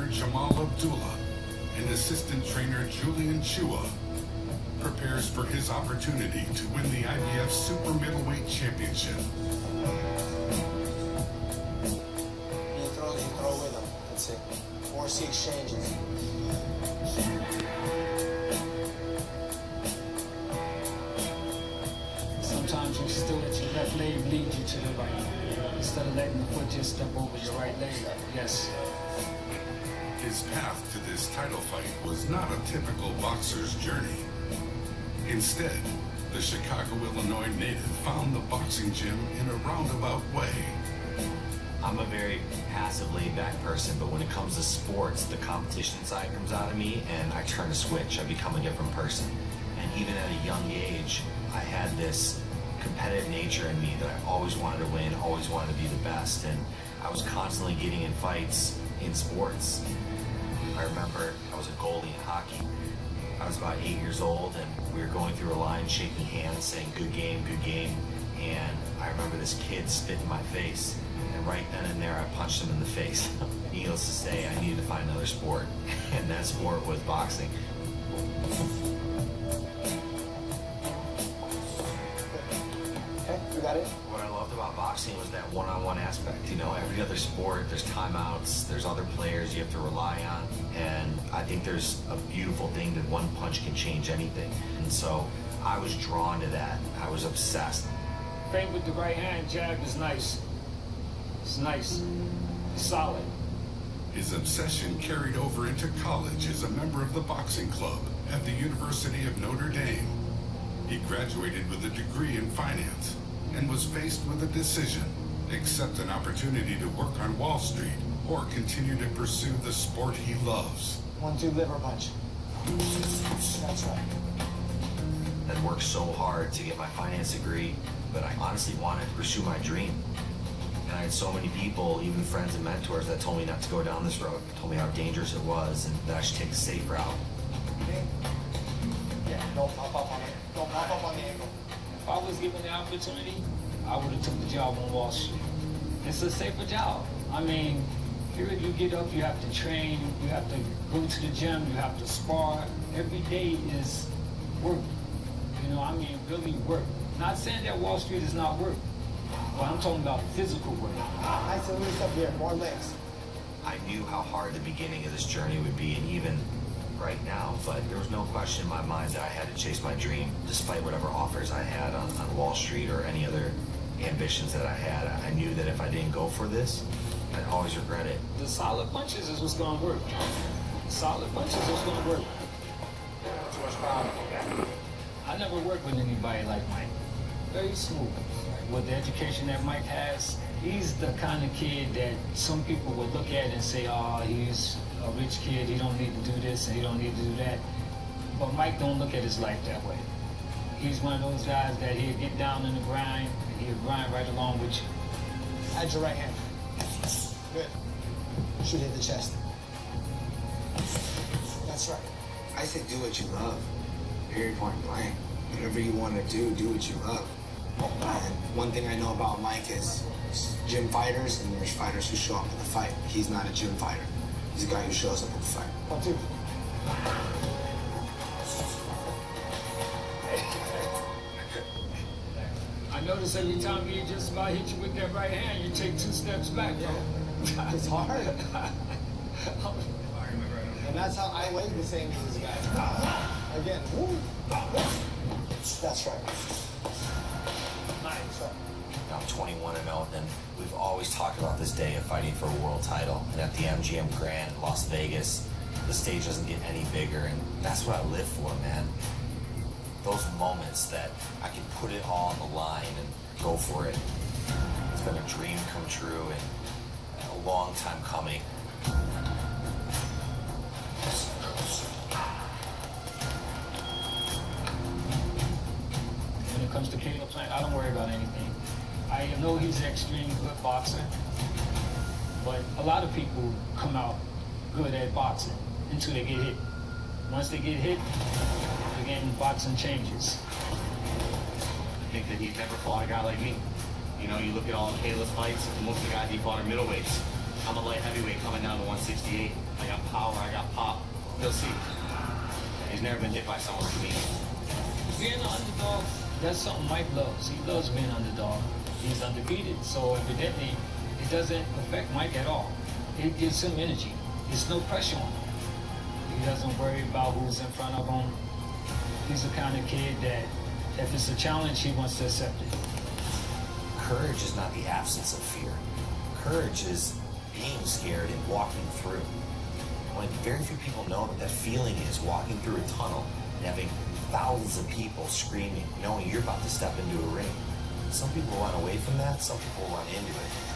trainer Jamal Abdullah and assistant trainer Julian Chua prepares for his opportunity to win the IBF Super Middleweight Championship. He throw with him. That's it. Force the exchanges. Sometimes you still let your left leg lead you to the right, instead of letting the foot just step over your right leg. Yes. His path to this title fight was not a typical boxer's journey. Instead, the Chicago, Illinois native found the boxing gym in a roundabout way. I'm a very passive, laid-back person, but when it comes to sports, the competition side comes out of me, and I turn a switch. I become a different person. And even at a young age, I had this competitive nature in me that I always wanted to win, always wanted to be the best, and I was constantly getting in fights in sports. I remember I was a goalie in hockey. I was about 8 years old, and we were going through a line, shaking hands, saying, good game, and I remember this kid spit in my face, and right then and there, I punched him in the face. Needless to say, I needed to find another sport, and that sport was boxing. Okay, you got it? What I loved about boxing was that one-on-one aspect. You know, every other sport, there's timeouts, there's other players you have to rely on, and I think there's a beautiful thing that one punch can change anything. And so I was drawn to that. I was obsessed. Feint with the right hand jab is nice. It's nice. It's solid. His obsession carried over into college as a member of the boxing club at the University of Notre Dame. He graduated with a degree in finance and was faced with a decision: accept an opportunity to work on Wall Street or continue to pursue the sport he loves. 1-2 liver punch. That's right. I'd worked so hard to get my finance degree, but I honestly wanted to pursue my dream. And I had so many people, even friends and mentors, that told me not to go down this road, told me how dangerous it was and that I should take the safe route. Okay. Yeah, don't pop up on it. Don't pop up on the ankle. If I was given the opportunity, I would have took the job on Wall Street. It's a safer job. I mean, here you get up, you have to train, you have to go to the gym, you have to spar. Every day is work. You know, I mean, really work. Not saying that Wall Street is not work, but I'm talking about physical work. I said, loose up here, more legs. I knew how hard the beginning of this journey would be, and even right now, but there was no question in my mind that I had to chase my dream, despite whatever offers I had on Wall Street or any other ambitions that I had. I knew that if I didn't go for this, I'd always regret it. The solid punches is what's gonna work. Solid punches is what's gonna work. Too much power. I never worked with anybody like Mike. Very smooth. With the education that Mike has, he's the kind of kid that some people would look at and say, oh, he's a rich kid, he don't need to do this and he don't need to do that. But Mike don't look at his life that way. He's one of those guys that he'll get down in the grind and he'll grind right along with you. Add your right hand. Good. Should hit the chest. That's right. I say do what you love. Period, point blank. Whatever you want to do what you love. And one thing I know about Mike is gym fighters, and there's fighters who show up at the fight. He's not a gym fighter. He's a guy who shows up at the fight. 1-2. I notice every time he just about hit you with that right hand, you take 2 steps back. Yeah. It's hard. And that's how I weigh the same as this guy. Again. Woo. That's right. Nice. I'm 21-0, and we've always talked about this day of fighting for a world title. And at the MGM Grand, Las Vegas, the stage doesn't get any bigger, and that's what I live for, man. Those moments that I can put it all on the line and go for it. It's been a dream come true and a long time coming. When it comes to Caleb Plant, I don't worry about anything. I know he's an extremely good boxer, but a lot of people come out good at boxing until they get hit. Once they get hit, again, boxing changes. I think that he's never fought a guy like me. You know, you look at all of Caleb's fights, most of the guys he fought are middleweights. I'm a light heavyweight coming down to 160. 168. I got power, I got pop. He'll see. He's never been hit by someone like me. Being an underdog, that's something Mike loves. He loves being underdog. He's undefeated, so evidently it doesn't affect Mike at all. It gives him energy. There's no pressure on him. He doesn't worry about who's in front of him. He's the kind of kid that if it's a challenge, he wants to accept it. Courage is not the absence of fear. Courage is being scared and walking through. When very few people know what that feeling is, walking through a tunnel and having thousands of people screaming, knowing you're about to step into a ring. Some people run away from that, some people run into it.